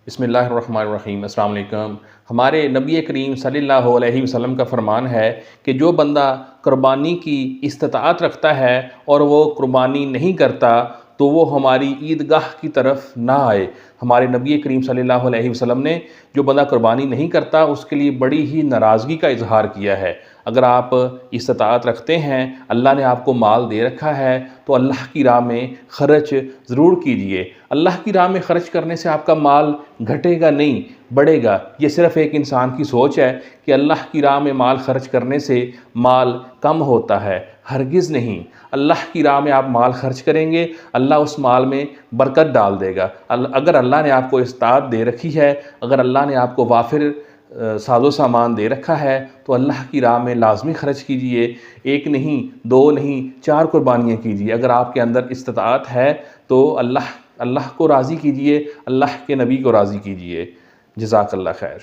बिस्मिल्लाहिर्रहमानिर्रहीम। अस्सलाम वालेकुम। हमारे नबी करीम सल्लल्लाहु अलैहि वसल्लम का फ़रमान है कि जो बंदा क़ुरबानी की इस्तिताअत रखता है और वो क़ुरबानी नहीं करता तो वो हमारी ईदगाह की तरफ ना आए। हमारे नबी करीम सल्लल्लाहु अलैहि वसल्लम ने जो बंदा क़ुरबानी नहीं करता उसके लिए बड़ी ही नाराज़गी का इज़हार किया है। अगर आप इस्तिताअत रखते हैं, अल्लाह ने आपको माल दे रखा है तो अल्लाह की राह में ख़र्च ज़रूर कीजिए। अल्लाह की राह में ख़र्च करने से आपका माल घटेगा नहीं, बढ़ेगा। ये सिर्फ़ एक इंसान की सोच है कि अल्लाह की राह में माल ख़र्च करने से माल कम होता है। हरगिज़ नहीं। अल्लाह की राह में आप माल ख़र्च करेंगे, अल्लाह उस माल में बरकत डाल देगा। अगर अल्लाह ने आपको इस्तात दे रखी है, अगर अल्लाह ने आपको वाफिर साज़ो सामान दे रखा है तो अल्लाह की राह में लाज़मी ख़र्च कीजिए। एक नहीं, दो नहीं, 4 कुर्बानियाँ कीजिए। अगर आपके अंदर इस्तिताअत है तो अल्लाह अल्लाह को राज़ी कीजिए, अल्लाह के नबी को राज़ी कीजिए। जज़ाकल्लाह खैर।